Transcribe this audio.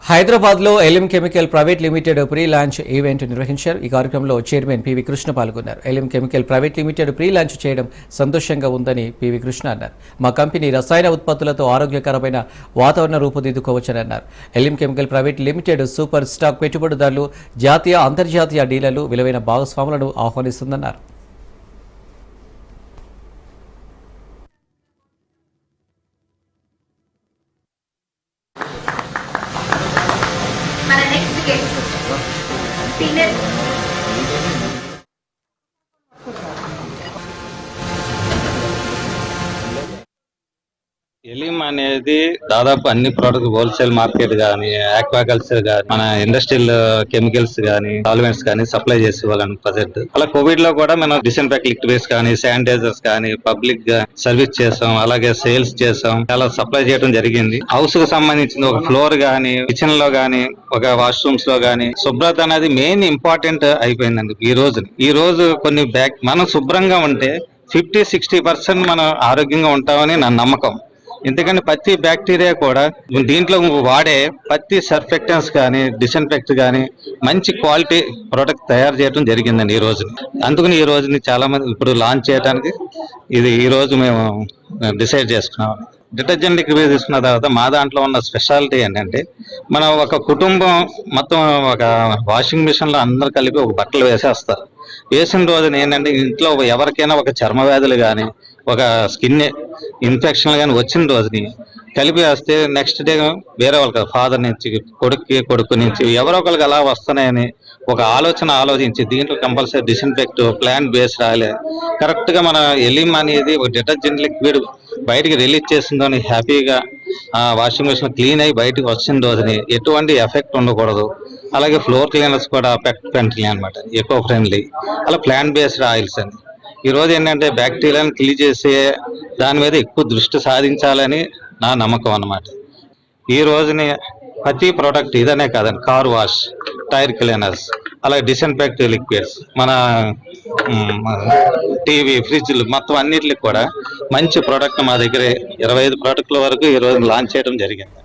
హైదరాబాద్ లో Elim chemical private limited pre launch event నిర్వహించారు. ఈ కార్యక్రమంలో చైర్మన్ పివి కృష్ణ పాల్గొన్నారు. Elim chemical private limited pre launch చేయడం సంతోషంగా ఉందని పివి కృష్ణ అన్నారు. మా కంపెనీ రసాయన ఉత్పత్తులతో ఆరోగ్యకరమైన వాతావరణం రూపుదిద్దుకోవచ్చని అన్నారు. Elim chemical private limited super stock పెట్టుబడిదారులు, జాతీయ అంతర్జాతీయ డీలర్లు, విలువైన భాగస్వాములను ఆహ్వానిస్తుందన్నారు. మన నెక్స్ట్ గెస్ట్ సీనియర్ ఎలిమ్ అనేది దాదాపు అన్ని ప్రొడక్ట్ హోల్సేల్ మార్కెట్ గానీ, ఆక్వాకల్చర్ గానీ, మన ఇండస్ట్రియల్ కెమికల్స్ గానీ, సాల్వెంట్స్ గానీ సప్లై చేసే వాళ్ళని ప్రజెంట్. అలా కోవిడ్ లో కూడా మనం డిస్ఇన్ఫెక్ట్ లిక్విడ్స్ కానీ, శానిటైజర్స్ కానీ పబ్లిక్ గా సర్వీస్ చేసాం. అలాగే సేల్స్ చేసాం. చాలా సప్లై చేయడం జరిగింది. హౌస్ కు సంబంధించిన ఒక ఫ్లోర్ గానీ, కిచెన్ లో గానీ, ఒక వాష్రూమ్స్ లో గానీ శుభ్రత అనేది మెయిన్ ఇంపార్టెంట్ అయిపోయిందండి. ఈ రోజు కొన్ని మనం శుభ్రంగా ఉంటే 50-60% మనం ఆరోగ్యంగా ఉంటామని నా నమ్మకం. ఎందుకంటే ప్రతి బ్యాక్టీరియా కూడా దీంట్లో వాడే ప్రతి సర్ఫెక్టెన్స్ కానీ, డిస్ఇన్ఫెక్ట్ కానీ మంచి క్వాలిటీ ప్రోడక్ట్ తయారు చేయడం జరిగిందండి ఈ రోజు. అందుకని ఈ రోజుని చాలా మంది ఇప్పుడు లాంచ్ చేయడానికి ఈ రోజు మేము డిసైడ్ చేసుకున్నాం. డిటర్జెంట్ లిక్విడ్ తీసుకున్న తర్వాత మా దాంట్లో ఉన్న స్పెషాలిటీ ఏంటంటే, మనం ఒక కుటుంబం మొత్తం ఒక వాషింగ్ మిషన్ లో అందరు కలిపి ఒక బట్టలు వేసేస్తారు. వేసిన రోజున ఏంటంటే ఇంట్లో ఎవరికైనా ఒక చర్మ వ్యాధులు కానీ, ఒక స్కిన్ ఇన్ఫెక్షన్ కానీ వచ్చిన రోజుని కలిపి వేస్తే నెక్స్ట్ డే వేరే వాళ్ళకి ఫాదర్ నుంచి కొడుకు నుంచి ఎవరో ఒకరికి అలా వస్తున్నాయని ఒక ఆలోచించి దీంట్లో కంపల్సరీ డిస్ఇన్ఫెక్ట్ ప్లాంట్ బేస్డ్ రాలే కరెక్ట్ గా మన ఎలిమ్ అనేది ఒక డిటర్జెంట్ లిక్విడ్ బయటికి రిలీజ్ చేసిందని హ్యాపీగా వాషింగ్ మిషన్ క్లీన్ అయ్యి బయటకు వచ్చిన రోజుని ఎటువంటి ఎఫెక్ట్ ఉండకూడదు. అలాగే ఫ్లోర్ క్లీనర్స్ కూడా పెట్ ఫ్రెండ్లీ అనమాట, ఎకో ఫ్రెండ్లీ. అలా ప్లాంట్ బేస్డ్ ఆయిల్స్ అని ఈ రోజు ఏంటంటే బ్యాక్టీరియాని క్లీన్ చేసే దాని మీద ఎక్కువ దృష్టి సాధించాలని నా నమ్మకం అన్నమాట. ఈ రోజుని ప్రతి ప్రోడక్ట్ ఇదనే కాదండి, కార్ వాష్, టైర్ క్లీనర్స్, అలాగే డిస్ఇన్ఫెక్ట్ లిక్విడ్స్, మన టీవీ, ఫ్రిడ్జ్లు మొత్తం అన్నిటికి కూడా మంచి ప్రోడక్ట్ మా దగ్గర 25 ప్రోడక్ట్ల వరకు ఈ రోజు లాంచ్ చేయడం జరిగింది.